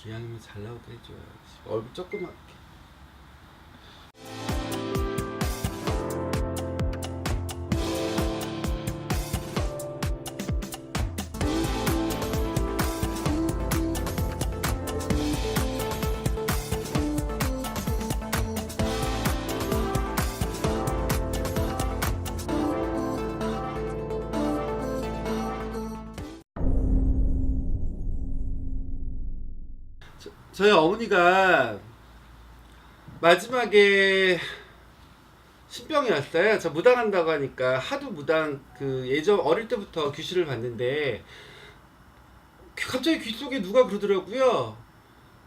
이왕이면 잘 나오게 해줘야지. 얼굴 조그맣게. 저희 어머니가 마지막에 신병이 왔어요. 저 무당한다고 하니까 하도 무당 그 예전 어릴 때부터 귀신을 봤는데 갑자기 귀 속에 누가 그러더라고요.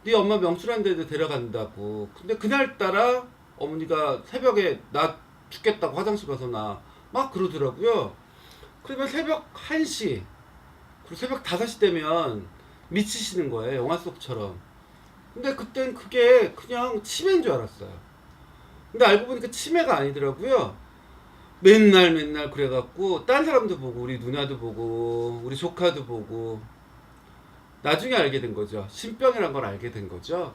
네 엄마 명술한 데도 데려간다고. 근데 그날따라 어머니가 새벽에 나 죽겠다고 화장실 가서 나 막 그러더라고요. 그러면 새벽 1시 그리고 새벽 5시 되면 미치시는 거예요. 영화 속처럼. 근데 그땐 그게 그냥 치매인 줄 알았어요. 근데 알고 보니까 치매가 아니더라고요. 맨날 맨날 그래갖고 딴 사람도 보고 우리 누나도 보고 우리 조카도 보고 나중에 알게 된 거죠. 신병이란 걸 알게 된 거죠.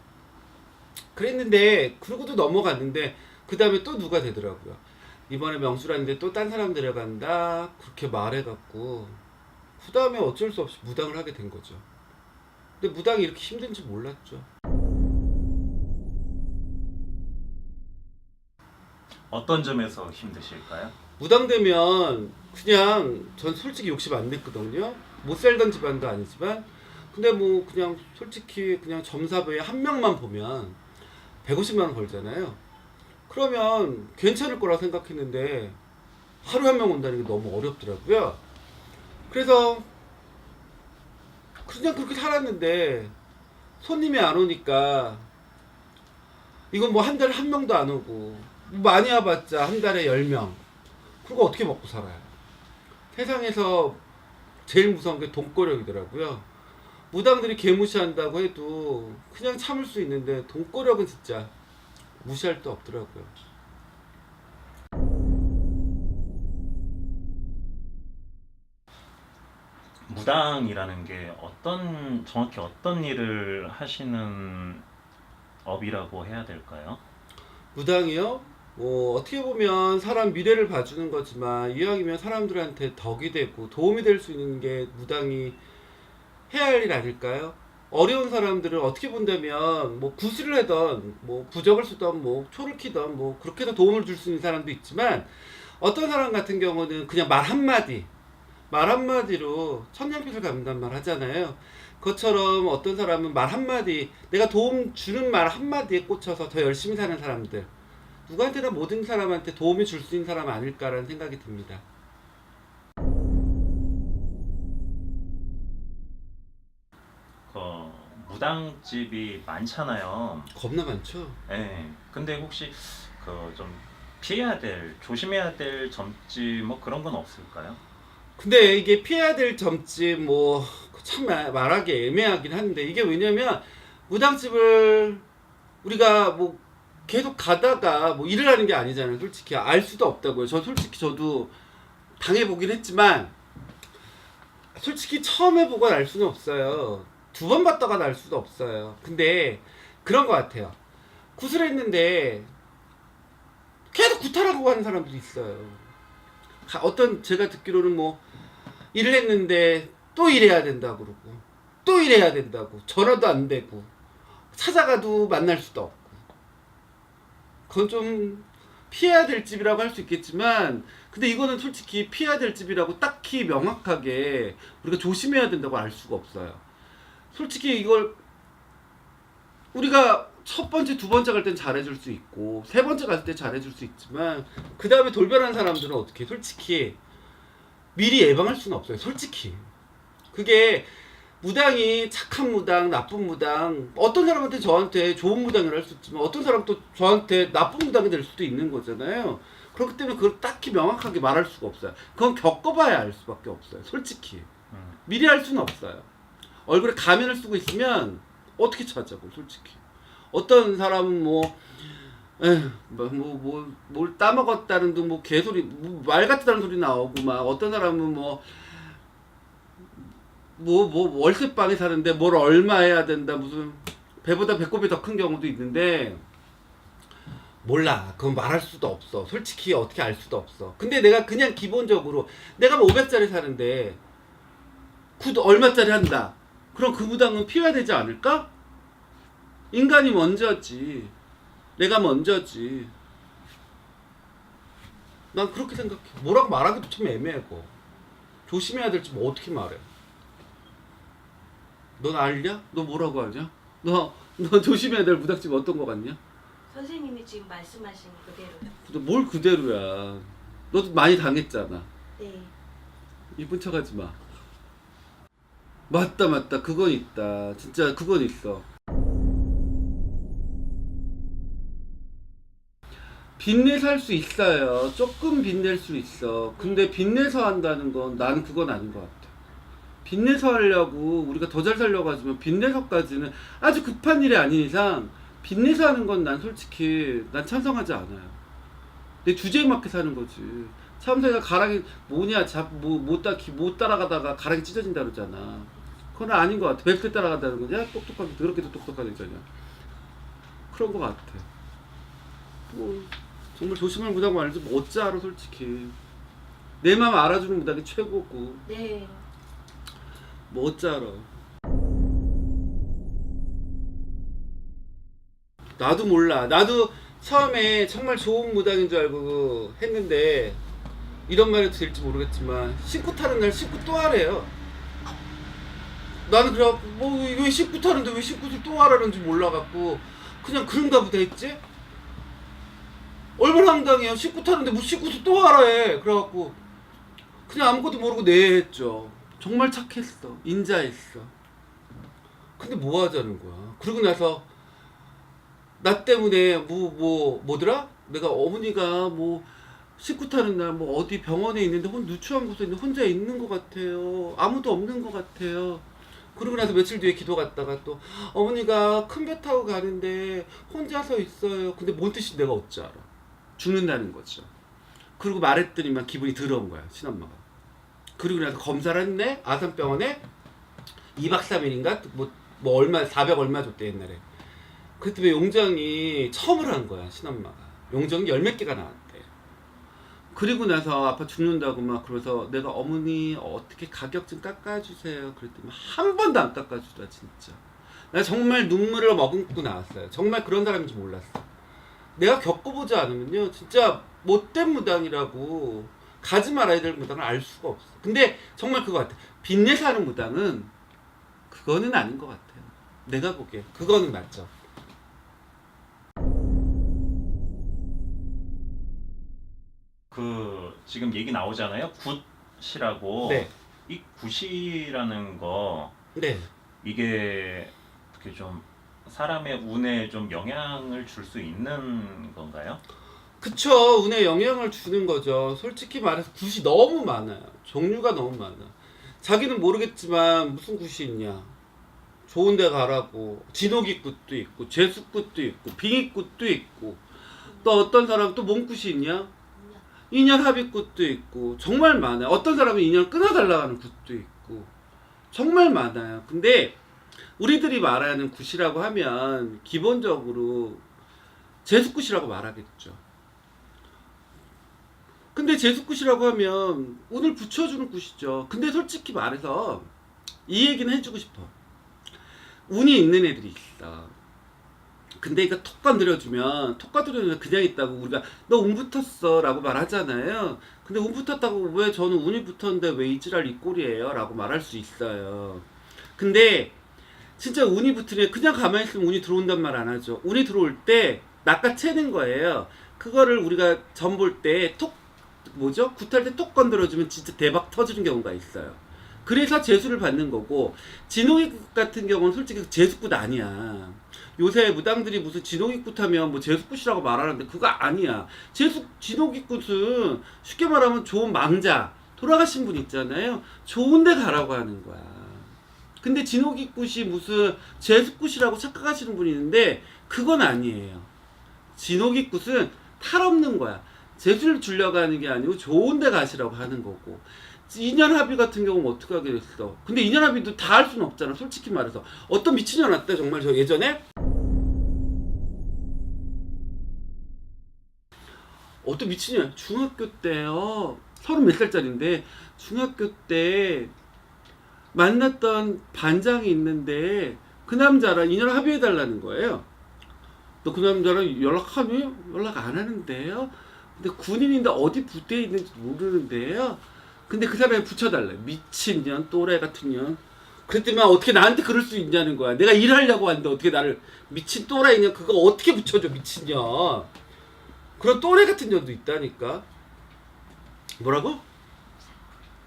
그랬는데 그러고도 넘어갔는데 그 다음에 또 누가 되더라고요. 이번에 명수라는데 또 딴 사람 데려간다 그렇게 말해갖고 그 다음에 어쩔 수 없이 무당을 하게 된 거죠. 근데 무당이 이렇게 힘든지 몰랐죠. 어떤 점에서 힘드실까요? 무당되면 그냥 전 솔직히 욕심 안 냈거든요. 못 살던 집안도 아니지만 근데 뭐 그냥 솔직히 그냥 점사부에 한 명만 보면 150만 원 벌잖아요. 그러면 괜찮을 거라 생각했는데 하루에 한 명 온다는 게 너무 어렵더라고요. 그래서 그냥 그렇게 살았는데 손님이 안 오니까 이건 뭐 한 달에 한 명도 안 오고 많이 와봤자 한 달에 10명. 그거 어떻게 먹고 살아요? 세상에서 제일 무서운 게 돈거력이더라고요. 무당들이 개무시한다고 해도 그냥 참을 수 있는데 돈거력은 진짜 무시할 데 없더라고요. 무당이라는 게 정확히 어떤 일을 하시는 업이라고 해야 될까요? 무당이요? 어떻게 보면 사람 미래를 봐주는 거지만 이왕이면 사람들한테 덕이 되고 도움이 될 수 있는 게 무당이 해야 할 일 아닐까요? 어려운 사람들을 어떻게 본다면 뭐 구슬을 하던 뭐 부적을 쓰던 뭐 초를 키던 뭐 그렇게 해서 도움을 줄 수 있는 사람도 있지만 어떤 사람 같은 경우는 그냥 말 한마디로 천냥빚을 갚는단 말 하잖아요. 그것처럼 어떤 사람은 말 한마디 내가 도움 주는 말 한마디에 꽂혀서 더 열심히 사는 사람들 누구한테나 모든 사람한테 도움이 줄 수 있는 사람 아닐까라는 생각이 듭니다. 그 무당집이 많잖아요. 겁나 많죠? 예. 근데 혹시 그 좀 피해야 될, 조심해야 될 점집 뭐 그런 건 없을까요? 근데 이게 피해야 될 점집 뭐 참 말하기 애매하긴 한데 이게 왜냐면 무당집을 우리가 뭐 계속 가다가 뭐 일을 하는 게 아니잖아요. 솔직히 알 수도 없다고요. 솔직히 저도 당해보긴 했지만 솔직히 처음 해보고 알 수는 없어요. 2번 봤다가 알 수도 없어요. 근데 그런 것 같아요. 구슬했는데 계속 구타라고 하는 사람들이 있어요. 어떤 제가 듣기로는 뭐 일을 했는데 또 일해야 된다고 그러고 또 일해야 된다고 전화도 안 되고 찾아가도 만날 수도 없고 그건 좀 피해야 될 집이라고 할 수 있겠지만 근데 이거는 솔직히 피해야 될 집이라고 딱히 명확하게 우리가 조심해야 된다고 알 수가 없어요. 솔직히 이걸 우리가 첫 번째, 두 번째 갈 땐 잘해줄 수 있고 세 번째 갈 때 잘해줄 수 있지만 그 다음에 돌변한 사람들은 어떻게 솔직히 미리 예방할 수는 없어요. 솔직히 그게 무당이 착한 무당, 나쁜 무당 어떤 사람한테 저한테 좋은 무당이라 할 수 있지만 어떤 사람 또 저한테 나쁜 무당이 될 수도 있는 거잖아요. 그렇기 때문에 그걸 딱히 명확하게 말할 수가 없어요. 그건 겪어봐야 알 수밖에 없어요. 솔직히 미리 할 수는 없어요. 얼굴에 가면을 쓰고 있으면 어떻게 찾아고 솔직히 어떤 사람은 뭘 따먹었다는 둥 뭐 개소리 말 같다는 소리 나오고 막 어떤 사람은 뭐 뭐 월세방에 사는데 뭘 얼마 해야 된다, 무슨 배보다 배꼽이 더 큰 경우도 있는데, 몰라. 그건 말할 수도 없어. 솔직히 어떻게 알 수도 없어. 근데 내가 그냥 기본적으로 내가 뭐 500짜리 사는데 구도 얼마짜리 한다. 그럼 그 무당은 피해야 되지 않을까? 인간이 먼저지. 내가 먼저지. 난 그렇게 생각해. 뭐라고 말하기도 참 애매하고. 조심해야 될지 뭐 어떻게 말해. 넌 알냐? 너 뭐라고 하냐? 너 조심해야 될 무당집 어떤 거 같냐? 선생님이 지금 말씀하신 그대로요. 너 뭘 그대로야. 너도 많이 당했잖아. 네. 이쁜 척하지 마. 맞다. 그건 있다. 진짜 그건 있어. 빚내서 할 수 있어요. 조금 빚낼 수 있어. 근데 빚내서 한다는 건 나는 그건 아닌 것 같아. 빚내서 하려고 우리가 더 잘 살려고 하지만 빚내서까지는 아주 급한 일이 아닌 이상 빚내서 하는 건 난 솔직히 난 찬성하지 않아요. 내 주제에 맞게 사는 거지. 참새가 가랑이 뭐냐 못 따라가다가 가랑이 찢어진다 그러잖아. 그건 아닌 것 같아. 벨트 따라간다는 거냐? 똑똑하게 그렇게도 똑똑하니까요. 그런 것 같아. 뭐 정말 조심할 무당 말지 뭐 어찌 알아 솔직히. 내 마음 알아주는 무당이 최고고. 네. 뭐 어찌 알아. 나도 몰라. 나도 처음에 정말 좋은 무당인 줄 알고 했는데 이런 말이 될지 모르겠지만 신고 타는 날 신고 또 하래요. 나는 그래갖고 뭐 왜 신고 타는데 왜 신고를 또 하라는지 몰라갖고 그냥 그런가 보다 했지. 얼마나 황당해요. 신고 타는데 뭐 신고를 또 하라 해. 그래갖고 그냥 아무것도 모르고 네 했죠. 정말 착했어. 인자했어. 근데 뭐 하자는 거야. 그러고 나서 나 때문에 뭐더라? 내가 어머니가 뭐 식구 타는 날 뭐 어디 병원에 있는데 누추한 곳에 있는데 혼자 있는 것 같아요. 아무도 없는 것 같아요. 그러고 나서 며칠 뒤에 기도 갔다가 또 어머니가 큰 배 타고 가는데 혼자서 있어요. 근데 뭔 뜻인지 내가 어찌 알아. 죽는다는 거죠. 그리고 말했더니만 기분이 더러운 거야, 친엄마가. 그리고 나서 검사를 했네. 아산병원에 2박 3일인가 뭐 얼마 400 얼마 줬대 옛날에. 그때 용정이 처음으로 한 거야, 친엄마가. 용정이 열 몇 개가 나왔대. 그리고 나서 아빠 죽는다고 막 그래서 내가 어머니 어떻게 가격 좀 깎아주세요. 그랬더니 한 번도 안 깎아주더라 진짜. 나 정말 눈물을 머금고 나왔어요. 정말 그런 사람인지 몰랐어. 내가 겪어보지 않으면요 진짜 못된 무당이라고 가지 말아야 될 무당을 알 수가 없어. 근데 정말 그거 같아. 빚내서 하는 무당은 그거는 아닌 것 같아요. 내가 보기에 그거는 맞죠. 그 지금 얘기 나오잖아요. 굿이라고. 네. 이 굿이라는 거 네. 이게 어떻게 좀 사람의 운에 좀 영향을 줄 수 있는 건가요? 그쵸. 운에 영향을 주는 거죠. 솔직히 말해서 굿이 너무 많아요. 종류가 너무 많아. 자기는 모르겠지만 무슨 굿이 있냐. 좋은 데 가라고. 진옥이 굿도 있고 죄수굿도 있고 빙의굿도 있고 또 어떤 사람 또 뭔 굿이 있냐. 인연 합의굿도 있고 정말 많아요. 어떤 사람은 인연 끊어달라고 하는 굿도 있고 정말 많아요. 근데 우리들이 말하는 굿이라고 하면 기본적으로 재수굿이라고 말하겠죠. 근데 재수굿이라고 하면 운을 붙여주는 굿이죠. 근데 솔직히 말해서 이 얘기는 해주고 싶어. 운이 있는 애들이 있어. 근데 이거 톡 건드려주면 그냥 있다고 우리가 너 운 붙었어 라고 말하잖아요. 근데 운 붙었다고 왜 저는 운이 붙었는데 왜 이 지랄 이 꼴이에요 라고 말할 수 있어요. 근데 진짜 운이 붙으면 그냥 가만히 있으면 운이 들어온단 말 안 하죠. 운이 들어올 때 낚아채는 거예요. 그거를 우리가 점 볼 때 톡 굿할 때 톡 건드려주면 진짜 대박 터지는 경우가 있어요. 그래서 재수를 받는 거고 진홍이굿 같은 경우는 솔직히 재수굿 아니야. 요새 무당들이 무슨 진홍이굿 하면 뭐 재수굿이라고 말하는데 그거 아니야. 진홍이굿은 쉽게 말하면 좋은 망자 돌아가신 분 있잖아요. 좋은 데 가라고 하는 거야. 근데 진홍이굿이 무슨 재수굿이라고 착각하시는 분이 있는데 그건 아니에요. 진홍이굿은 탈 없는 거야. 재수를 주려고 하는 게 아니고 좋은 데 가시라고 하는 거고 2년 합의 같은 경우는 어떻게 하게 됐어? 근데 2년 합의도 다 할 수는 없잖아. 솔직히 말해서. 어떤 미친년 왔다 정말 저 예전에 어떤 미친년 중학교 때요. 30몇 살짜리인데 중학교 때 만났던 반장이 있는데 그 남자랑 2년 합의해달라는 거예요. 너 그 남자랑 연락하니? 연락 안 하는데요? 근데 군인인데 어디 부대에 있는지 모르는데요? 근데 그 사람이 붙여달래. 미친년, 또래 같은 년. 그랬더니 어떻게 나한테 그럴 수 있냐는 거야. 내가 일하려고 하는데 어떻게 나를 미친 또라이냐. 그거 어떻게 붙여줘 미친년. 그런 또래 같은 년도 있다니까. 뭐라고?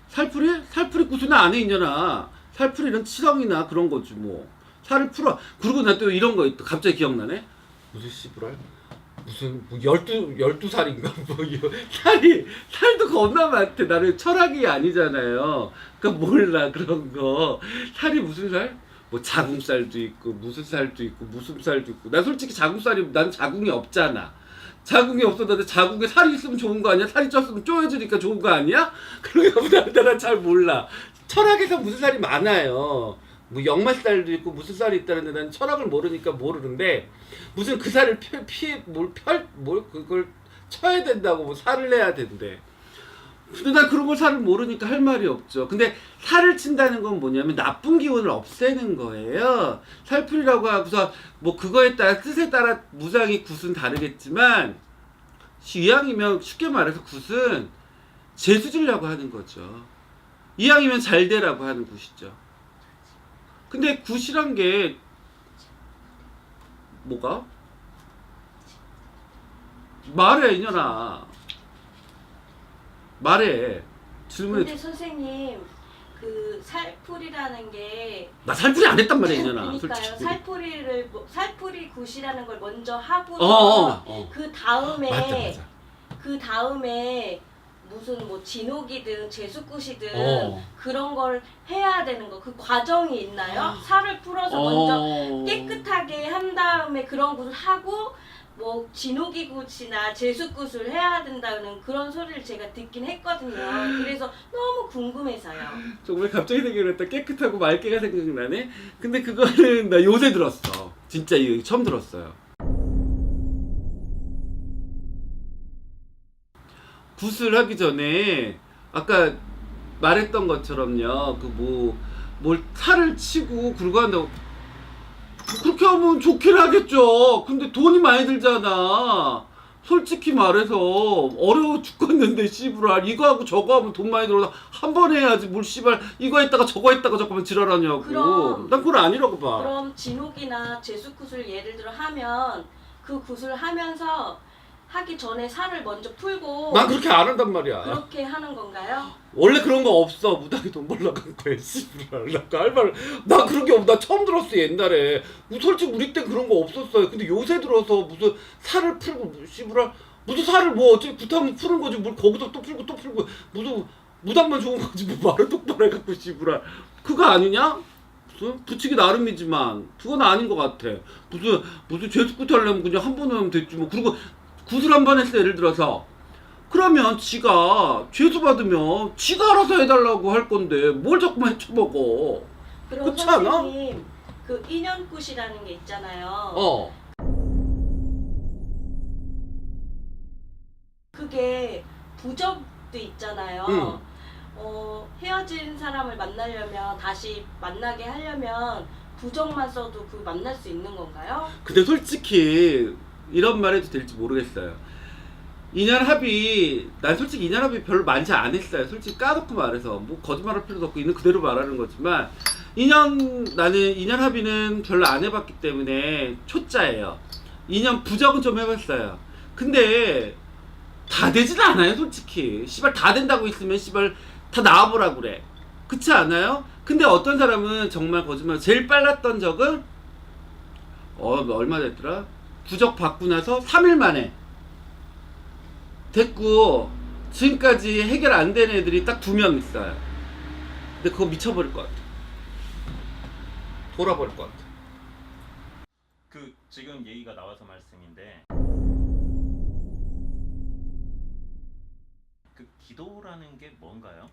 살풀이? 살풀이 구수는 안 해, 이년아. 살풀이는 치렁이나 그런 거지, 뭐. 살을 풀어. 그리고 나 또 이런 거 있다. 갑자기 기억나네? 무슨 씨부랄? 무슨, 뭐, 12살인가? 뭐, 살도 겁나 많대. 나는 철학이 아니잖아요. 그러니까 몰라, 그런 거. 살이 무슨 살? 뭐, 자궁살도 있고, 무슨 살도 있고, 무슨 살도 있고. 난 솔직히 난 자궁이 없잖아. 자궁이 없어도 자궁에 살이 있으면 좋은 거 아니야? 살이 쪘으면 쪼여지니까 좋은 거 아니야? 그러니까 난 잘 몰라. 철학에서 무슨 살이 많아요. 뭐 역말살도 있고 무슨 살이 있다는데 난 철학을 모르니까 모르는데 무슨 그 살을 그걸 쳐야 된다고 뭐 살을 내야 된대. 근데 난 그런 걸 살을 모르니까 할 말이 없죠. 근데 살을 친다는 건 뭐냐면 나쁜 기운을 없애는 거예요. 살풀이라고 하고서 뭐 그거에 따라 뜻에 따라 무상이 굿은 다르겠지만 이왕이면 쉽게 말해서 굿은 재수지려고 하는 거죠. 이왕이면 잘 되라고 하는 굿이죠. 근데 굿이란 게 뭐가? 말해 이년아. 말해. 질문해. 근데 선생님 그 살풀이라는 게 나 살풀이 안 했단 말이야 이년아. 그러니까요. 솔직히. 살풀이 굿이라는 걸 먼저 하고 그 다음에 맞아. 그 다음에 무슨 뭐 진옥이든 제수굿이든 그런 걸 해야 되는 거 그 과정이 있나요? 살을 풀어서 먼저 깨끗하게 한 다음에 그런 굿을 하고 뭐 진옥이 굿이나 제수굿을 해야 된다는 그런 소리를 제가 듣긴 했거든요. 그래서 너무 궁금해서요. 정말 갑자기 생각났다. 깨끗하고 맑게가 생각나네. 근데 그거는 나 요새 들었어. 진짜 이거 처음 들었어요. 굿을 하기 전에 아까 말했던 것처럼요. 뭘 살을 치고 그러고 한다고 그렇게 하면 좋긴 하겠죠. 근데 돈이 많이 들잖아. 솔직히 말해서 어려워 죽겠는데 씨부랄 이거 하고 저거 하면 돈 많이 들어서 한 번 해야지 뭘 씨발 이거 했다가 저거 했다가 잠깐만 지랄하냐고. 난 그건 아니라고 봐. 그럼 진옥이나 제수굿을 예를 들어 하면 그 굿을 하면서 하기 전에 살을 먼저 풀고 난 그렇게 안 한단 말이야. 그렇게 하는 건가요? 원래 그런 거 없어. 무당이 돈 벌러 간 거야. 씨부랄. 나 그런 게 없어. 나 처음 들었어 옛날에. 솔직히 우리 때 그런 거 없었어요. 근데 요새 들어서 무슨 살을 풀고 씨부랄 무슨 살을 뭐 어차피 굿하면 푸는 거지. 뭘 거기서 또 풀고 무슨 무당만 좋은 거지. 뭐 말을 똑바로 해갖고 씨부랄. 그거 아니냐? 무슨 붙이기 나름이지만 그건 아닌 것 같아. 무슨 제수굿 하려면 그냥 한 번 하면 됐지 뭐. 그리고 굿을 한 번 했어 예를 들어서. 그러면 지가 죄수 받으면 지가 알아서 해달라고 할 건데 뭘 자꾸만 헤쳐먹어. 그럼 그렇지 않아? 선생님 그 인연굿이라는 게 있잖아요. 그게 부적도 있잖아요. 헤어진 사람을 만나려면 다시 만나게 하려면 부적만 써도 그 만날 수 있는 건가요? 근데 솔직히 이런 말 해도 될지 모르겠어요. 2년 합의 난 솔직히 2년 합의 별로 많지 않았어요. 솔직히 까놓고 말해서 뭐 거짓말할 필요도 없고 있는 그대로 말하는 거지만 나는 2년 합의는 별로 안 해봤기 때문에 초짜예요. 2년 부적은 좀 해봤어요. 근데 다 되진 않아요 솔직히. 씨발 다 된다고 있으면 씨발 다 나와보라 그래. 그렇지 않아요? 근데 어떤 사람은 정말 거짓말 제일 빨랐던 적은 얼마 됐더라? 부적 받고 나서 3일 만에 됐고 지금까지 해결 안 된 애들이 딱 2명 있어요. 근데 그거 미쳐버릴 것 같아. 돌아버릴 것 같아. 그 지금 얘기가 나와서 말씀인데 그 기도라는 게 뭔가요?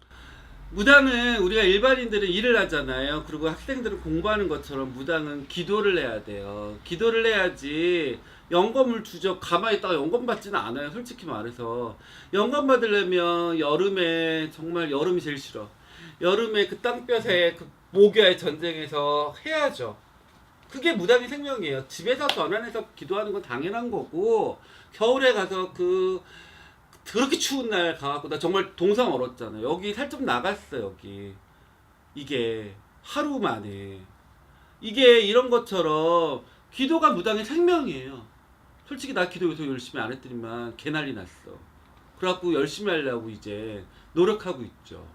무당은 우리가 일반인들은 일을 하잖아요. 그리고 학생들은 공부하는 것처럼 무당은 기도를 해야 돼요. 기도를 해야지 영검을 주죠. 가만히 있다가 영검 받지는 않아요. 솔직히 말해서. 영검 받으려면 여름에, 정말 여름이 제일 싫어. 여름에 그 땅볕에 그 목야의 전쟁에서 해야죠. 그게 무당의 생명이에요. 집에서 전환해서 기도하는 건 당연한 거고, 겨울에 가서 그렇게 추운 날 가갖고 나 정말 동상 얼었잖아. 여기 살좀 나갔어. 여기 이게 하루 만에 이게 이런 것처럼 기도가 무당의 생명이에요. 솔직히 나 기도 요새 열심히 안 했더니만 개난리 났어. 그래갖고 열심히 하려고 이제 노력하고 있죠.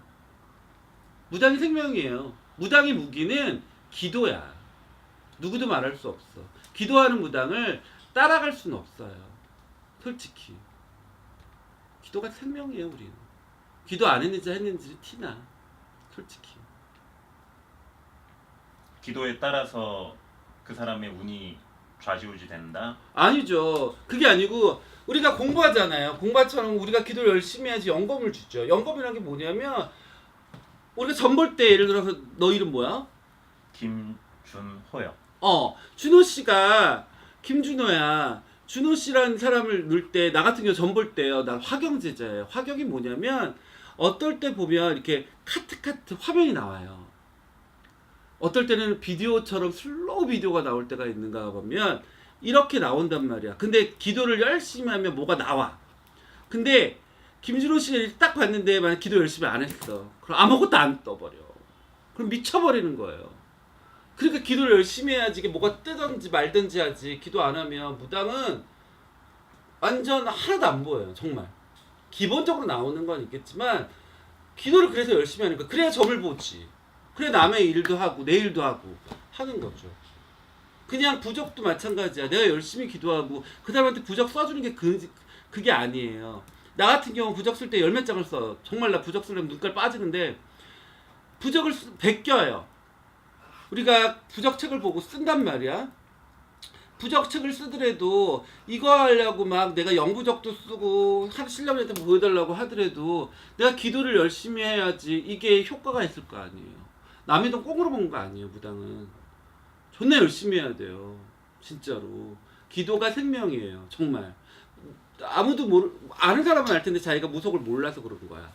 무당의 생명이에요. 무당의 무기는 기도야. 누구도 말할 수 없어. 기도하는 무당을 따라갈 수는 없어요. 솔직히 기도가 생명이에요. 우리는 기도 안 했는지 했는지 티나. 솔직히 기도에 따라서 그 사람의 운이 좌지우지 된다. 아니죠. 그게 아니고 우리가 공부하잖아요. 공부처럼 우리가 기도를 열심히 해야지 영검을 주죠. 영검이라는 게 뭐냐면 우리가 점 볼 때 예를 들어서 너 이름 뭐야? 김준호요. 준호 씨가 김준호야. 준호 씨라는 사람을 넣을 때 나 같은 경우 점 볼 때요. 난 화경제자예요. 화경이 뭐냐면 어떨 때 보면 이렇게 카트 화면이 나와요. 어떨 때는 비디오처럼 슬로우 비디오가 나올 때가 있는가 보면 이렇게 나온단 말이야. 근데 기도를 열심히 하면 뭐가 나와. 근데 김준호 씨를 딱 봤는데 만약 기도 열심히 안 했어. 그럼 아무것도 안 떠버려. 그럼 미쳐버리는 거예요. 그러니까 기도를 열심히 해야지 이게 뭐가 뜨든지 말든지 하지. 기도 안 하면 무당은 완전 하나도 안 보여요. 정말. 기본적으로 나오는 건 있겠지만 기도를 그래서 열심히 하니까 그래야 점을 보지. 그래 남의 일도 하고 내 일도 하고 하는 거죠. 그냥 부적도 마찬가지야. 내가 열심히 기도하고 그 사람한테 부적 써주는 게 그게 아니에요. 나 같은 경우 부적 쓸 때 열 몇 장을 써요. 정말 나 부적 쓰려면 눈깔 빠지는데 부적을 베껴요. 우리가 부적책을 보고 쓴단 말이야. 부적책을 쓰더라도 이거 하려고 막 내가 영부적도 쓰고 신령한테 보여달라고 하더라도 내가 기도를 열심히 해야지 이게 효과가 있을 거 아니에요. 남의 돈 꽁으로 본 거 아니에요. 무당은 존나 열심히 해야 돼요. 진짜로 기도가 생명이에요. 정말 아무도 아는 사람은 알 텐데 자기가 무속을 몰라서 그런 거야.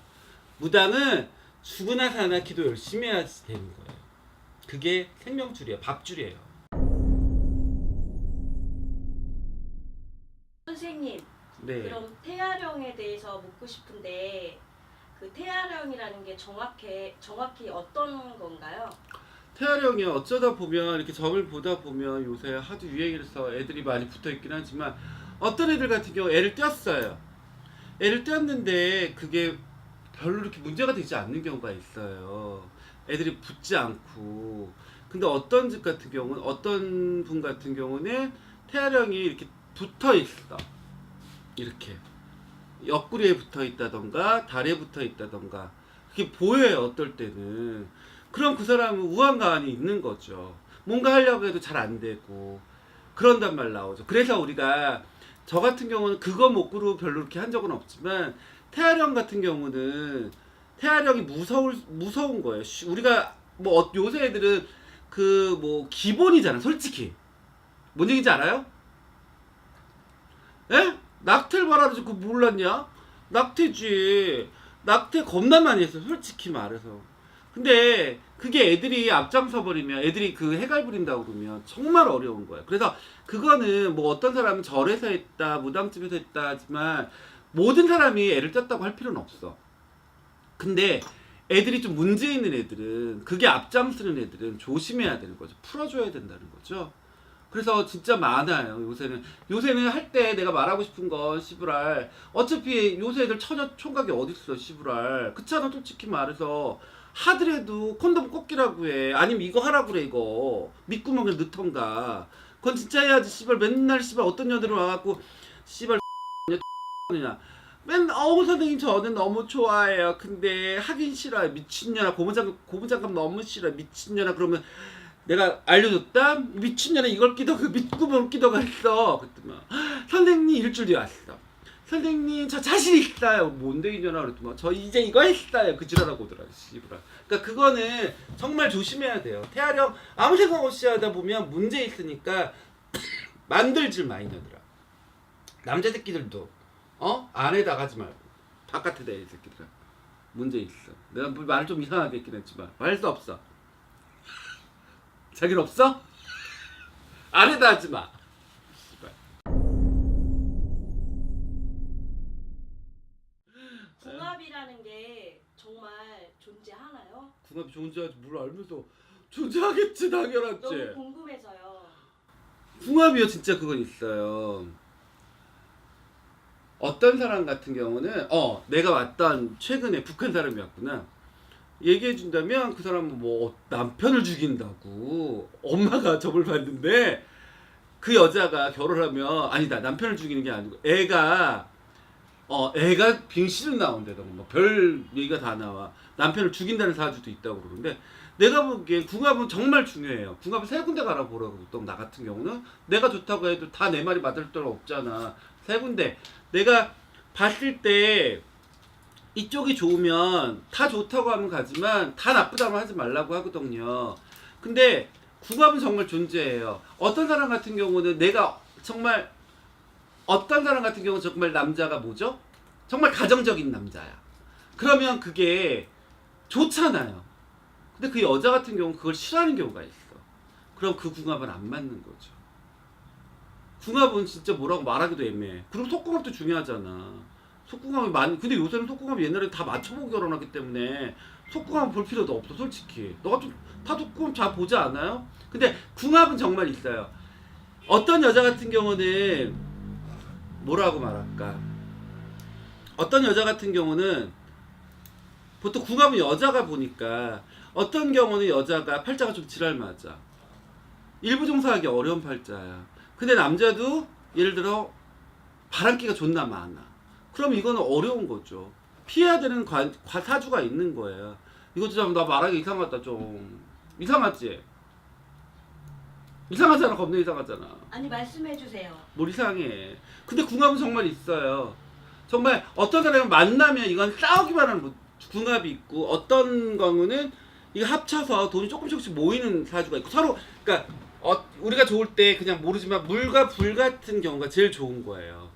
무당은 죽으나 사나 기도 열심히 해야지 되는 거예요. 그게 생명줄이에요. 밥줄이에요. 선생님, 네. 그럼 태아령에 대해서 묻고 싶은데 그 태아령이라는 게 정확히 어떤 건가요? 태아령이 어쩌다 보면 이렇게 점을 보다 보면 요새 하도 유행해서 애들이 많이 붙어 있긴 하지만 어떤 애들 같은 경우 애를 띄었어요. 애를 띄었는데 그게 별로 이렇게 문제가 되지 않는 경우가 있어요. 애들이 붙지 않고. 근데 어떤 집 같은 경우는 어떤 분 같은 경우는 태아령이 이렇게 붙어 있어. 이렇게 옆구리에 붙어 있다던가 다리에 붙어 있다던가 그게 보여요. 어떨 때는. 그럼 그 사람은 우한가한이 있는 거죠. 뭔가 하려고 해도 잘 안 되고 그런단 말 나오죠. 그래서 우리가 저 같은 경우는 그거 목구로 별로 이렇게 한 적은 없지만 태아령 같은 경우는 태아령이 무서운 거예요. 우리가 뭐 요새 애들은 그 뭐 기본이잖아. 솔직히 뭔 얘기인지 알아요? 에? 낙태를 말하지 그거 몰랐냐? 낙태지. 낙태 겁나 많이 했어. 솔직히 말해서. 근데 그게 애들이 앞장서 버리면 애들이 그 해갈 부린다고 그러면 정말 어려운 거야. 그래서 그거는 뭐 어떤 사람은 절에서 했다 무당집에서 했다 하지만 모든 사람이 애를 쪘다고 할 필요는 없어. 근데 애들이 좀 문제 있는 애들은 그게 앞장서는 애들은 조심해야 되는 거죠. 풀어줘야 된다는 거죠. 그래서 진짜 많아요. 요새는 할 때 내가 말하고 싶은 건 시부랄 어차피 요새 애들 처녀 총각이 어딨어 시부랄. 그렇잖아. 솔직히 말해서 하더라도 콘돔 꼭 끼라고 해. 아니면 이거 하라고 그래. 이거 밑구멍에 넣던가. 그건 진짜 해야지. 씨발 맨날 씨발 어떤 년들은 와갖고 씨발 냐 맨 선생님 저는 너무 좋아해요. 근데 하긴 싫어요. 미친년아. 고무장갑 너무 싫어. 미친년아. 그러면 내가 알려줬다? 미친년아 이걸 끼다가 밑구멍을 끼다가 했어. 그랬더니 선생님 일주일 뒤에 왔어. 선생님 저 자신 있어요. 뭔데 이년아 그랬더만 저 이제 이거 했어요. 그 지랄하고 오더라. 씨부라. 그러니까 그거는 정말 조심해야 돼요. 태아령 아무 생각 없이 하다 보면 문제 있으니까 만들질 마이너들아. 남자 새끼들도 안에 나가지 말고 바깥에 내 새끼들아. 문제 있어. 내가 말을 좀 이상하게 했긴 했지만 말 수 없어. 자기는 없어? 안에다 하지 마. 씨발. 궁합이라는 게 정말 존재하나요? 궁합이 존재하지 뭘 알면서 존재하겠지 당연하지. 너무 궁금해서요. 궁합이요 진짜 그건 있어요. 어떤 사람 같은 경우는 내가 왔던 최근에 북한 사람이 왔구나. 얘기해 준다면 그 사람은 뭐 남편을 죽인다고 엄마가 점을 봤는데 그 여자가 결혼하면 아니다 남편을 죽이는 게 아니고 애가 빙신을 나온다던가 뭐별 얘기가 다 나와. 남편을 죽인다는 사주도 있다고 그러는데 내가 보기엔 궁합은 정말 중요해요. 궁합은 세 군데 갈아보라고 또 나 같은 경우는 내가 좋다고 해도 다 내 말이 맞을 줄 없잖아. 세 군데 내가 봤을 때 이쪽이 좋으면 다 좋다고 하면 가지만 다 나쁘다고 하지 말라고 하거든요. 근데 궁합은 정말 존재해요. 어떤 사람 같은 경우는 내가 정말 어떤 사람 같은 경우는 정말 남자가 뭐죠? 정말 가정적인 남자야. 그러면 그게 좋잖아요. 근데 그 여자 같은 경우는 그걸 싫어하는 경우가 있어. 그럼 그 궁합은 안 맞는 거죠. 궁합은 진짜 뭐라고 말하기도 애매해. 그리고 속궁합도 중요하잖아. 속궁합이 많이 근데 요새는 속궁합이 옛날에 다 맞춰보고 결혼하기 때문에 속궁합 볼 필요도 없어 솔직히. 너가 좀 다 속궁합 잘 보지 않아요? 근데 궁합은 정말 있어요. 어떤 여자 같은 경우는 뭐라고 말할까? 어떤 여자 같은 경우는 보통 궁합은 여자가 보니까 어떤 경우는 여자가 팔자가 좀 지랄 맞아. 일부 종사하기 어려운 팔자야. 근데 남자도 예를 들어 바람기가 존나 많아. 그럼 이거는 어려운 거죠. 피해야 되는 사주가 있는 거예요. 이것도 좀 나 말하기 이상하다 좀. 이상하지? 이상하잖아. 겁나 이상하잖아. 아니 말씀해 주세요. 뭘 이상해. 근데 궁합은 정말 있어요. 정말 어떤 사람은 만나면 이건 싸우기만 하는 궁합이 있고 어떤 경우는 이거 합쳐서 돈이 조금씩 모이는 사주가 있고 서로 그러니까 우리가 좋을 때 그냥 모르지만 물과 불 같은 경우가 제일 좋은 거예요.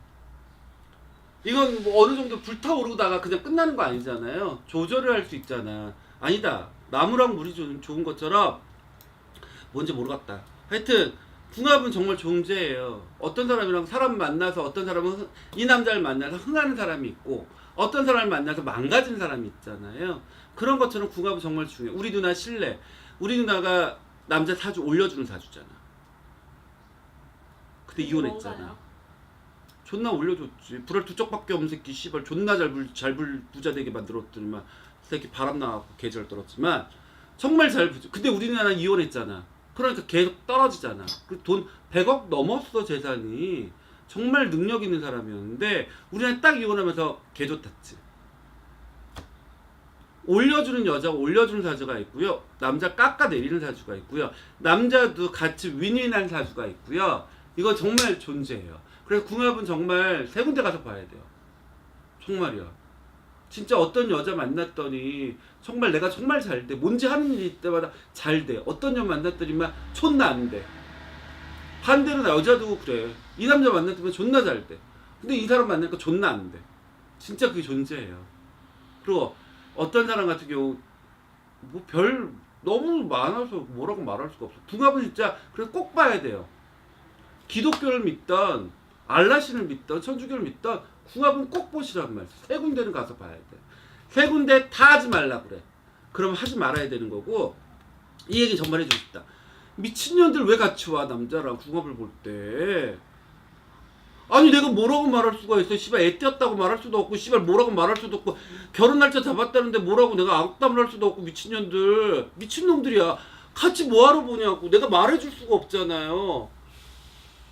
이건 뭐 어느 정도 불타오르다가 그냥 끝나는 거 아니잖아요. 조절을 할 수 있잖아. 아니다. 나무랑 물이 좋은 것처럼 뭔지 모르겠다. 하여튼 궁합은 정말 존재해요. 어떤 사람이랑 사람 만나서 어떤 사람은 이 남자를 만나서 흥하는 사람이 있고 어떤 사람을 만나서 망가진 사람이 있잖아요. 그런 것처럼 궁합은 정말 중요해. 우리 누나 신뢰. 우리 누나가 남자 사주 올려주는 사주잖아. 근데 이혼했잖아. 뭔가요? 존나 올려줬지. 불알 두 쪽밖에 없는 새끼 씨발 존나 잘 부자 되게 만들었더니만 새끼 바람 나갖고 개절 떨었지만 정말 잘 부자. 근데 우리 누나는 이혼했잖아. 그러니까 계속 떨어지잖아. 그 돈 100억 넘었어 재산이. 정말 능력 있는 사람이었는데 우리는 딱 이혼하면서 개조 탔지. 올려주는 여자가 올려주는 사주가 있고요. 남자 깎아내리는 사주가 있고요. 남자도 같이 윈윈한 사주가 있고요. 이거 정말 존재해요. 그래서 궁합은 정말 세 군데 가서 봐야 돼요. 정말이야. 진짜 어떤 여자 만났더니 정말 내가 정말 잘 돼. 뭔지 하는 일이 때마다 잘 돼. 어떤 여자 만났더니만 존나 안 돼. 반대로 여자도 그래. 이 남자 만났더니 존나 잘 돼. 근데 이 사람 만나니까 존나 안 돼. 진짜 그게 존재해요. 그리고 어떤 사람 같은 경우 뭐 별 너무 많아서 뭐라고 말할 수가 없어. 궁합은 진짜 그래서 꼭 봐야 돼요. 기독교를 믿던 알라신을 믿던 천주교를 믿던 궁합은 꼭 보시란 말. 세 군데는 가서 봐야 돼. 세 군데 다 하지 말라 그래. 그럼 하지 말아야 되는 거고. 이 얘기 정말 해주고 싶다. 미친년들 왜 같이 와 남자랑 궁합을 볼 때. 아니 내가 뭐라고 말할 수가 있어. 씨발 애 떼었다고 말할 수도 없고 씨발 뭐라고 말할 수도 없고 결혼 날짜 잡았다는데 뭐라고 내가 악담을 할 수도 없고 미친년들 미친놈들이야. 같이 뭐하러 보냐고. 내가 말해줄 수가 없잖아요.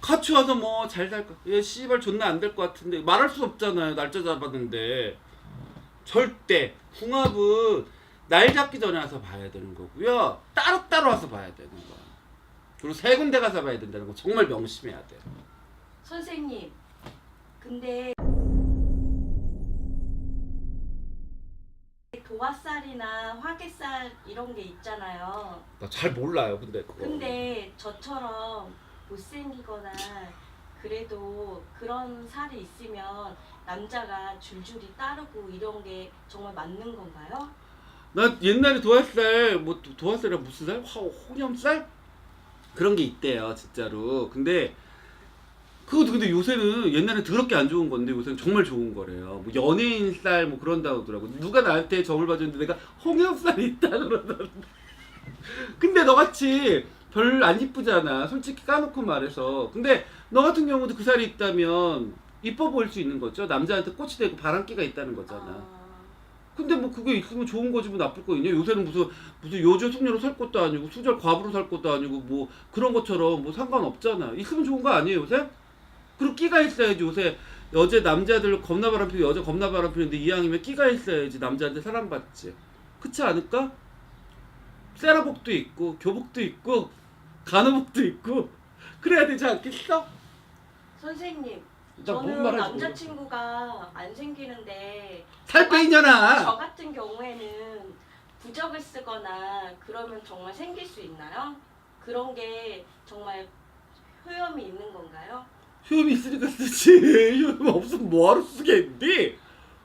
같이 와서 뭐 잘 살 거. 얘 씨발 존나 안 될 것 같은데 말할 수 없잖아요. 날짜 잡았는데. 절대 궁합은 날 잡기 전에 와서 봐야 되는 거고요. 따로따로 와서 봐야 되는 거야. 그리고 세 군데 가서 봐야 된다는 거 정말 명심해야 돼요. 선생님, 근데 암살이나 화개살 이런 게 있잖아요. 나 잘 몰라요, 근데 그거. 근데 저처럼 못생기거나 그래도 그런 살이 있으면 남자가 줄줄이 따르고 이런 게 정말 맞는 건가요? 나 옛날에 도화살 뭐 도화살이라 무슨 살? 홍염살? 그런 게 있대요, 진짜로. 근데 그것도 근데 요새는 옛날에 더럽게 안 좋은 건데 요새는 정말 좋은 거래요. 뭐 연예인 살 뭐 그런다고 하더라고. 누가 나한테 점을 봐줬는데 내가 홍염살이 있다 그러던데. 근데 너같이 별 안 이쁘잖아, 솔직히 까놓고 말해서. 근데 너 같은 경우도 그 살이 있다면 이뻐 보일 수 있는 거죠. 남자한테 꽃이 되고 바람기가 있다는 거잖아. 근데 뭐 그게 있으면 좋은 거지 뭐 나쁠 거 있냐? 요새는 무슨 요조 숙녀로 살 것도 아니고 수절 과부로 살 것도 아니고 뭐 그런 것처럼 뭐 상관없잖아. 있으면 좋은 거 아니에요 요새? 그리고 끼가 있어야지. 요새 남자들 겁나 바람피고 여자 겁나 바람피는데 이왕이면 끼가 있어야지 남자한테 사랑받지. 그렇지 않을까? 세라복도 있고 교복도 있고 간호복도 있고 그래야 되지 않겠어? 선생님, 나 뭔 저는 말할지 남자친구가 안 생기는데 살 빼 저 이년아. 같은 경우에는 부적을 쓰거나 그러면 정말 생길 수 있나요? 그런 게 정말 효험이 있는 건가요? 효험이 있으니까 쓰지. 효험 없으면 뭐하러 쓰겠니?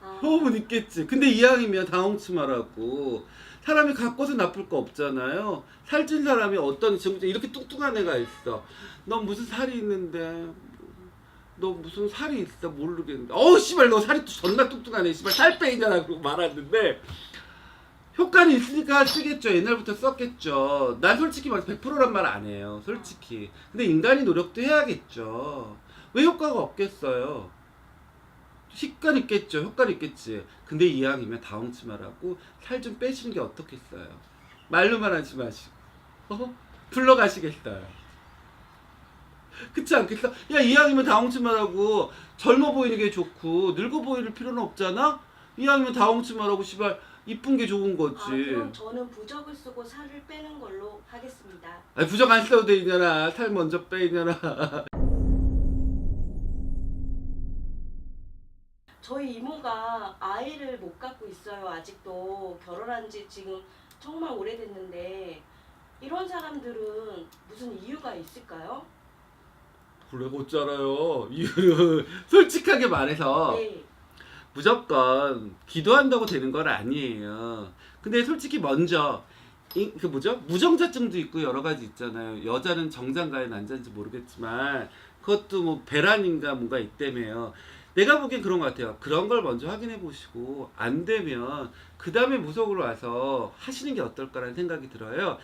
아, 효험은 있겠지. 근데 이왕이면 당황치 말라고. 사람이 갖고서 나쁠 거 없잖아요. 살찐 사람이 어떤 지금 이렇게 뚱뚱한 애가 있어. 너 무슨 살이 있는데 너 무슨 살이 있어 모르겠는데 어우 씨발 너 살이 존나 뚱뚱하네 씨발 살 빼이잖아 그러고 말았는데 효과는 있으니까 쓰겠죠. 옛날부터 썼겠죠. 난 솔직히 막 100%란 말 안 해요 솔직히. 근데 인간이 노력도 해야겠죠. 왜 효과가 없겠어요? 효과는 있겠죠. 효과는 있겠지. 근데 이왕이면 다홍치 말하고 살 좀 빼시는 게 어떻겠어요? 말로만 하지 마시고 불러가시겠어요. 그렇지 않겠어? 야 이왕이면 다홍치 말하고 젊어 보이는 게 좋고 늙어 보일 필요는 없잖아? 이왕이면 다홍치 말하고 씨발 이쁜 게 좋은 거지. 그럼 저는 부적을 쓰고 살을 빼는 걸로 하겠습니다. 아니 부적 안 써도 돼 이년아. 살 먼저 빼 이년아. 저희 이모가 아이를 못 갖고 있어요. 아직도 결혼한 지 지금 정말 오래됐는데 이런 사람들은 무슨 이유가 있을까요? 그래 어쩌라요. 이유는 솔직하게 말해서 네. 무조건 기도한다고 되는 건 아니에요. 근데 솔직히 먼저 그 뭐죠? 무정자증도 있고 여러 가지 있잖아요. 여자는 정장가에 난자인지 모르겠지만 그것도 뭐 배란인가 뭔가 있다며요. 내가 보기엔 그런 것 같아요. 그런 걸 먼저 확인해 보시고 안 되면 그 다음에 무속으로 와서 하시는 게 어떨까라는 생각이 들어요.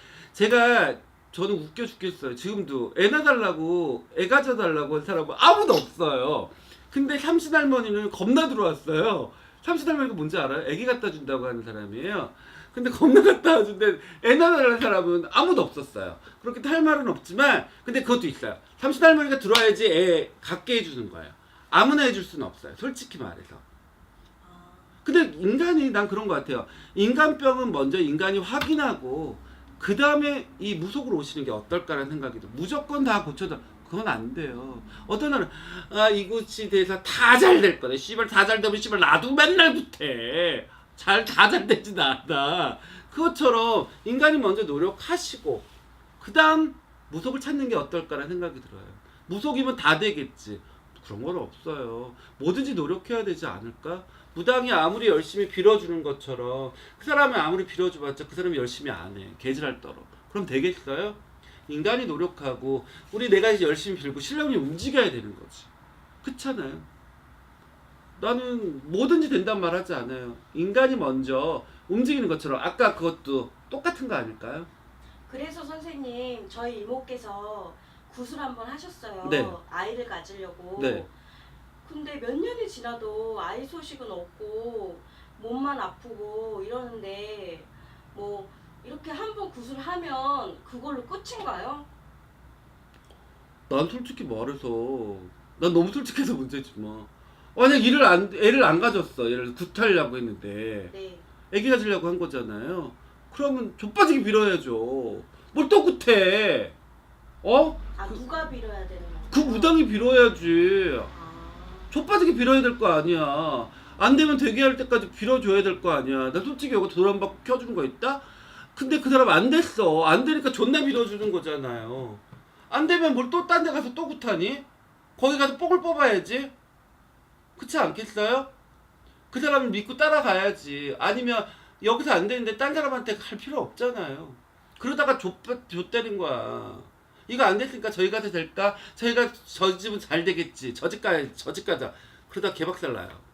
저는 웃겨 죽겠어요. 지금도 애 낳아달라고 애 가져달라고 한 사람은 아무도 없어요. 근데 삼신 할머니는 겁나 들어왔어요. 삼신 할머니가 뭔지 알아요? 애기 갖다 준다고 하는 사람이에요. 근데 겁나 갖다 주는데 애 낳아달라는 사람은 아무도 없었어요. 그렇게 할 말은 없지만 근데 그것도 있어요. 삼신 할머니가 들어와야지 애 갖게 해주는 거예요. 아무나 해줄 수는 없어요. 솔직히 말해서. 근데 인간이 난 그런 것 같아요. 인간병은 먼저 인간이 확인하고 그 다음에 이 무속으로 오시는 게 어떨까라는 생각이 들어요. 무조건 다 고쳐다. 그건 안 돼요. 어떤 날은 이곳이 돼서 다 잘 될 거네. 씨발 다 잘 되면 씨발 나도 맨날 붙해. 다 잘 되진 않아. 그것처럼 인간이 먼저 노력하시고 그 다음 무속을 찾는 게 어떨까라는 생각이 들어요. 무속이면 다 되겠지. 그런 건 없어요. 뭐든지 노력해야 되지 않을까? 무당이 아무리 열심히 빌어주는 것처럼 그 사람이 아무리 빌어줘봤자 그 사람이 열심히 안 해. 개질할 떨어. 그럼 되겠어요? 인간이 노력하고 내가 이제 열심히 빌고 신령이 움직여야 되는 거지. 그렇잖아요. 나는 뭐든지 된단 말 하지 않아요. 인간이 먼저 움직이는 것처럼 아까 그것도 똑같은 거 아닐까요? 그래서 선생님 저희 이모께서 구슬 한번 하셨어요. 네. 아이를 가지려고. 네. 근데 몇 년이 지나도 아이 소식은 없고 몸만 아프고 이러는데 뭐 이렇게 한번 구슬하면 그걸로 끝인가요? 난 솔직히 말해서 난 너무 솔직해서 문제지 뭐. 만약 애를 안 가졌어. 얘를 구타려고 했는데 네. 애기 가지려고 한 거잖아요. 그러면 좆빠지게 빌어야죠. 뭘 또 구태? 누가 빌어야 되는 건가요? 그 무당이 빌어야지. 아, 좆빠지게 빌어야 될 거 아니야. 안 되면 되게 할 때까지 빌어줘야 될 거 아니야. 나 솔직히 여기 돈 한 번 켜준 거 있다? 근데 그 사람 안 됐어. 안 되니까 존나 빌어주는 거잖아요. 안 되면 뭘 또 딴 데 가서 또 구타니? 거기 가서 뽕을 뽑아야지. 그렇지 않겠어요? 그 사람을 믿고 따라가야지. 아니면 여기서 안 되는데 딴 사람한테 갈 필요 없잖아요. 그러다가 좆대는 거야. 이거 안 됐으니까 저희 가도 될까? 저희가 저 집은 잘 되겠지. 저 집 가자. 그러다 개박살 나요.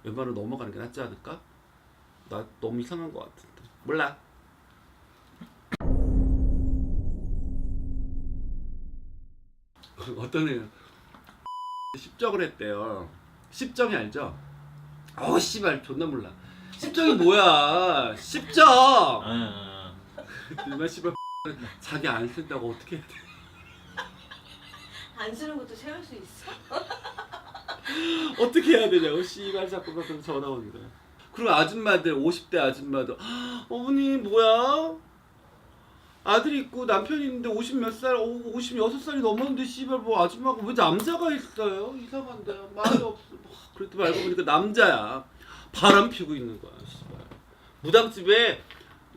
웬만하면 넘어가는 게 낫지 않을까? 나 너무 이상한 것 같은데. 몰라. 어떤 애는 십정을 했대요. 십정이 알죠? 씨발 존나 몰라. 십정이 뭐야? 십정. 정말 씨발 자기 안 쓴다고 어떻게 해야 돼? 안 쓰는 것도 세울 수 있어? 어떻게 해야 되냐고 씨발 자꾸 그래서 전화 오는 거야. 그리고 아줌마들 50대 아줌마도 어머니 뭐야? 아들이 있고 남편이 있는데 50 몇 살, 56살이 넘었는데 씨발 뭐 아줌마가 왜 남자가 있어요? 이상한데 말이 없어. 그랬더니 알고 보니까 남자야. 바람 피고 있는 거야 씨발. 무당집에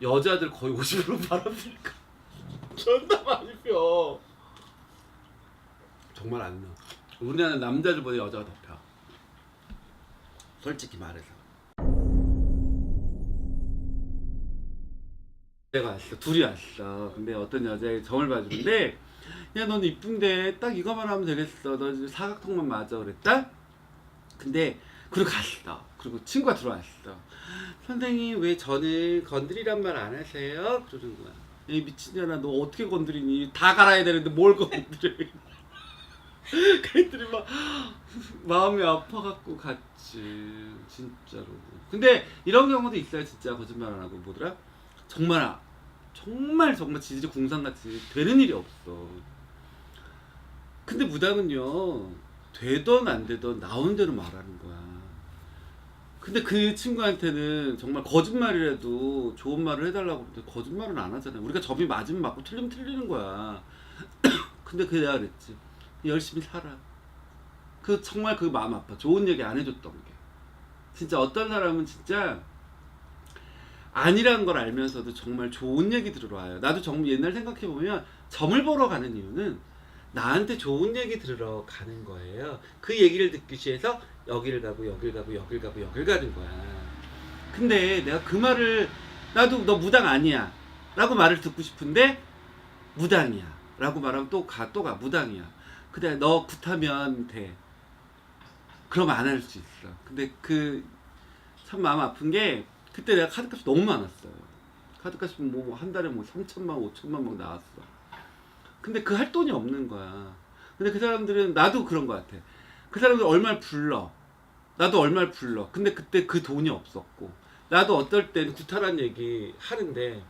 여자들 거의 50% 바람 피니까 존나 많이 펴. 정말 안 나. 우리나라는 남자들보다 여자가 더 펴. 솔직히 말해서. 내가 왔어. 둘이 왔어. 근데 어떤 여자의 점을 봐주는데 야 넌 이쁜데 딱 이거만 하면 되겠어. 너 이제 사각통만 맞아 그랬다? 근데 그리고 갔어. 그리고 친구가 들어왔어. 선생님 왜 저는 건드리란 말 안 하세요? 그러는 거야. 이 미친년아 너 어떻게 건드리니? 다 갈아야 되는데 뭘 건드려. 그랬더니 막 마음이 아파갖고 갔지. 진짜로. 근데 이런 경우도 있어요. 진짜 거짓말 안 하고 뭐더라? 정말 지지 궁상같이 되는 일이 없어. 근데 무당은요 되던 안 되던 나온 대로 말하는 거야. 근데 그 친구한테는 정말 거짓말이라도 좋은 말을 해달라고 그러는데 거짓말은 안 하잖아요. 우리가 점이 맞으면 맞고 틀리면 틀리는 거야. 근데 그게 내가 그랬지. 열심히 살아. 그 정말 그 마음 아파. 좋은 얘기 안 해줬던 게. 진짜 어떤 사람은 진짜 아니라는 걸 알면서도 정말 좋은 얘기 들으러 와요. 나도 정말 옛날 생각해보면 점을 보러 가는 이유는 나한테 좋은 얘기 들으러 가는 거예요. 그 얘기를 듣기 위해서 여기를 가고 여길 가고 여길 가고 여길 가는 거야. 근데 내가 그 말을 나도 너 무당 아니야 라고 말을 듣고 싶은데 무당이야 라고 말하면 또 가 무당이야. 근데 너 굿하면 돼. 그럼 안 할 수 있어. 근데 그 참 마음 아픈 게 그때 내가 카드값이 너무 많았어요. 카드값이 뭐 한 달에 뭐 3천만 5천만 막 나왔어. 근데 그 할 돈이 없는 거야. 근데 그 사람들은 나도 그런 거 같아. 그 사람들 얼마를 불러. 나도 얼마를 불러. 근데 그때 그 돈이 없었고 나도 어떨 땐 구타란 얘기 하는데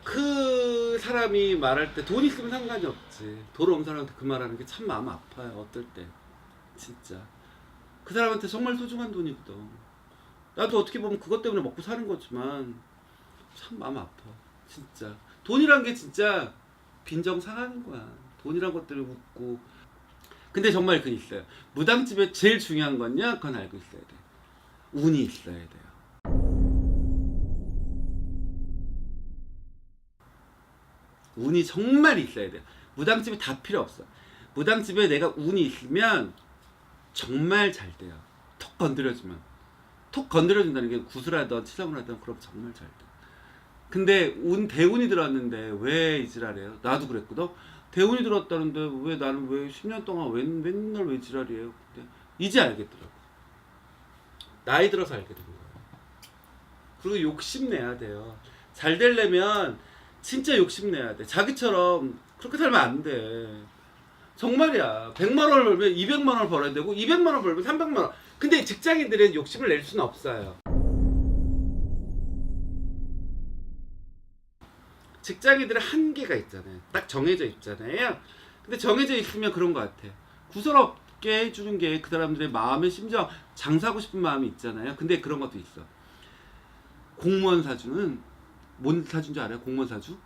그 사람이 말할 때 돈 있으면 상관이 없지. 돈 없는 사람한테 그 말하는 게 참 마음 아파요. 어떨 때 진짜 그 사람한테 정말 소중한 돈이거든. 나도 어떻게 보면 그것 때문에 먹고 사는 거지만 참 마음 아파. 진짜 돈이란 게 진짜 빈정 상하는 거야. 돈이란 것 때문에 웃고. 근데 정말 그건 있어요. 무당집에 제일 중요한 건요, 그건 알고 있어야 돼. 운이 있어야 돼요. 운이 정말 있어야 돼요. 무당집에 다 필요 없어. 무당집에 내가 운이 있으면 정말 잘 돼요. 톡 건드려주면. 톡 건드려준다는 게 구슬하던 치성을 하던 그럼 정말 잘 돼. 근데 대운이 들어왔는데 왜 이 지랄이에요? 나도 그랬거든. 대운이 들어왔다는데 왜 나는 왜 10년 동안 맨날 왜 지랄이에요? 근데 이제 알겠더라고. 나이 들어서 알게 된 거예요. 그리고 욕심내야 돼요. 잘 되려면 진짜 욕심내야 돼. 자기처럼 그렇게 살면 안 돼. 정말이야. 100만 원을 벌면 200만 원을 벌어야 되고 200만 원 벌면 300만 원. 근데 직장인들은 욕심을 낼 수는 없어요. 직장인들은 한계가 있잖아요. 딱 정해져 있잖아요. 근데 정해져 있으면 그런 것 같아. 구설없게 해주는 게 그 사람들의 마음의 심정, 장사하고 싶은 마음이 있잖아요. 근데 그런 것도 있어. 공무원 사주는 뭔 사주인 줄 알아요? 공무원 사주?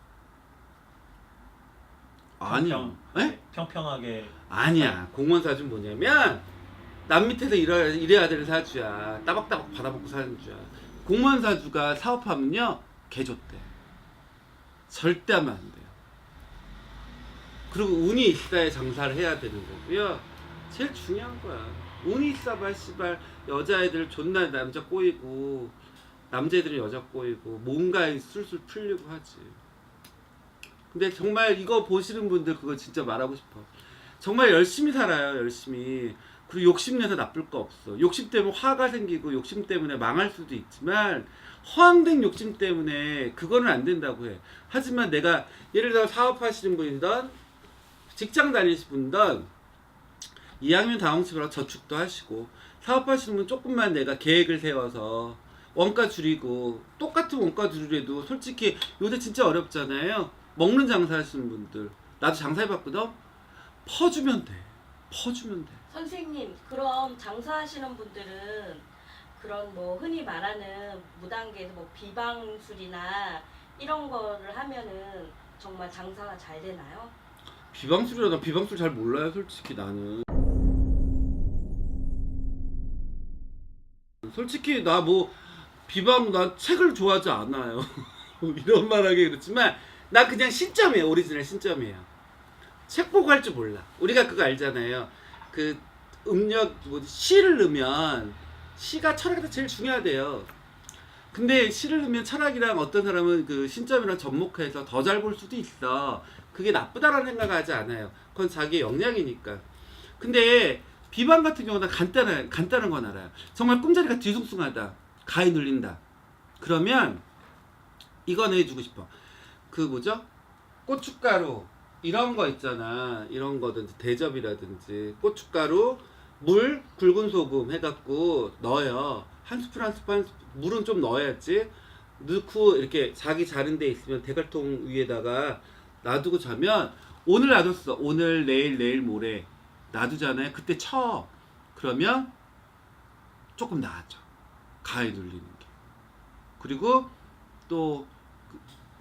아니요. 평평하게. 아니야. 공무원 사주는 뭐냐면 남 밑에서 일해야 되는 사주야. 따박따박 받아먹고 사는 주야. 공무원 사주가 사업하면요 개 좋대. 절대 하면 안 돼요. 그리고 운이 있어야 장사를 해야 되는 거고요. 제일 중요한 거야. 운이 있어봐 씨발 여자애들 존나 남자 꼬이고 남자애들은 여자 꼬이고 뭔가 술술 풀리고 하지. 근데 정말 이거 보시는 분들 그거 진짜 말하고 싶어. 정말 열심히 살아요. 열심히. 그리고 욕심내서 나쁠 거 없어. 욕심 때문에 화가 생기고 욕심 때문에 망할 수도 있지만 허황된 욕심 때문에 그거는 안 된다고 해. 하지만 내가 예를 들어 사업하시는 분이든 직장 다니시는 분이든 이왕이면 다홍치라고 저축도 하시고 사업하시는 분 조금만 내가 계획을 세워서 원가 줄이고 똑같은 원가 줄이래도 솔직히 요새 진짜 어렵잖아요. 먹는 장사 하시는 분들 나도 장사해봤거든. 퍼주면 돼. 퍼주면 돼. 선생님, 그럼 장사하시는 분들은 그런 뭐 흔히 말하는 무단계에서 뭐 비방술이나 이런 거를 하면은 정말 장사가 잘 되나요? 비방술이라 나 비방술 잘 몰라요 솔직히 나는. 솔직히 나 뭐 비방 나 책을 좋아하지 않아요. 이런 말하기 그렇지만 나 그냥 신점이에요. 오리지널 신점이에요. 책 보고 할 줄 몰라. 우리가 그거 알잖아요. 그 음력 뭐 시를 넣으면 시가 철학에서 제일 중요하대요. 근데 시를 넣으면 철학이랑 어떤 사람은 그 신점이랑 접목해서 더 잘 볼 수도 있어. 그게 나쁘다라는 생각하지 않아요. 그건 자기의 역량이니까. 근데 비방 같은 경우는 간단한 건 알아요. 정말 꿈자리가 뒤숭숭하다. 가위 눌린다. 그러면 이건 해주고 싶어. 그 뭐죠? 고춧가루 이런 거 있잖아. 이런 거든지 대접이라든지 고춧가루, 물, 굵은 소금 해갖고 넣어요. 한 스푼 한 스푼 물은 좀 넣어야지. 넣고 이렇게 자기 자른 데 있으면 대갈통 위에다가 놔두고 자면 오늘 놔뒀어. 오늘 내일 모레 놔두잖아요. 그때 쳐. 그러면 조금 나아져. 가위 눌리는 게. 그리고 또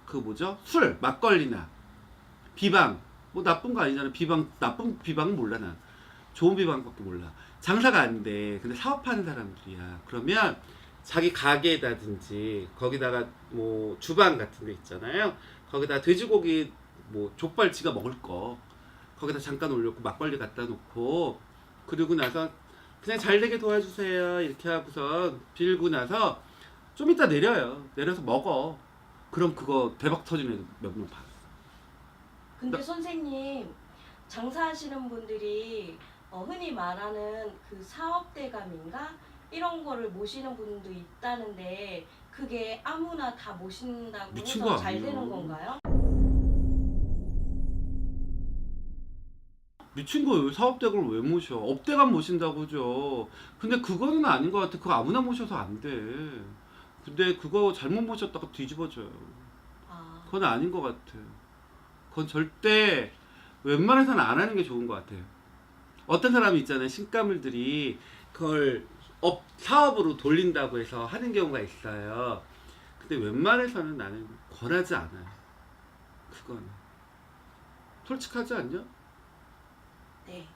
그 뭐죠? 술, 막걸리나 비방. 뭐 나쁜 거 아니잖아. 비방 나쁜 비방은 몰라 나. 좋은 비방밖에 몰라. 장사가 안 돼. 근데 사업하는 사람들이야. 그러면 자기 가게다든지 거기다가 뭐 주방 같은 데 있잖아요. 거기다 돼지고기 뭐 족발 지가 먹을 거 거기다 잠깐 올려놓고 막걸리 갖다 놓고 그리고 나서 그냥 잘 되게 도와주세요 이렇게 하고서 빌고 나서 좀 이따 내려서 먹어. 그럼 그거 대박 터지는 애들 몇 명 봤어. 근데 선생님, 장사하시는 분들이 흔히 말하는 그 사업대감인가? 이런 거를 모시는 분도 있다는데 그게 아무나 다 모신다고 미친 해서 거 잘 아니에요. 되는 건가요? 미친 거예요. 사업대감을 왜 모셔? 업대감 모신다고 하죠. 근데 그거는 아닌 것 같아. 그거 아무나 모셔서 안 돼. 근데 그거 잘못 모셨다가 뒤집어져요. 아, 그건 아닌 것 같아. 그건 절대 웬만해서는 안 하는 게 좋은 것 같아요. 어떤 사람이 있잖아요. 신가물들이 그걸 사업으로 돌린다고 해서 하는 경우가 있어요. 근데 웬만해서는 나는 권하지 않아요. 그거는. 솔직하지 않냐? 네.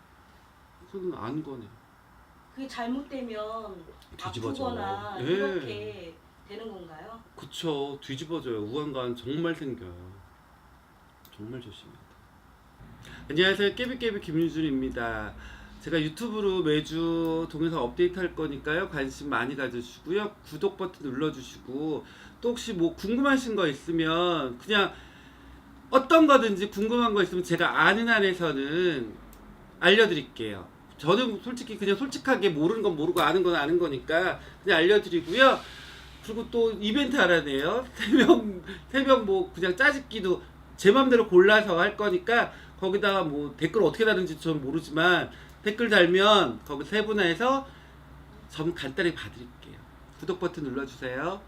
그건 안 권해. 그게 잘못되면 뒤집어져. 아프거나 예. 이렇게 되는 건가요? 그쵸. 뒤집어져요. 우한관 정말 생겨요. 정말 조심해야 돼. 안녕하세요. 깨비깨비 김유준입니다. 제가 유튜브로 매주 동영상 업데이트 할 거니까요. 관심 많이 가져주시고요. 구독 버튼 눌러주시고 또 혹시 뭐 궁금하신 거 있으면 그냥 어떤 거든지 궁금한 거 있으면 제가 아는 한에서는 알려드릴게요. 저는 솔직히 그냥 솔직하게 모르는 건 모르고 아는 건 아는 거니까 그냥 알려드리고요. 그리고 또 이벤트 하나 내요. 3명 뭐 그냥 짜집기도 제 맘대로 골라서 할 거니까 거기다가 뭐 댓글 어떻게 다는지 전 모르지만 댓글 달면 거기 3분해서 전 간단히 봐드릴게요. 구독 버튼 눌러주세요.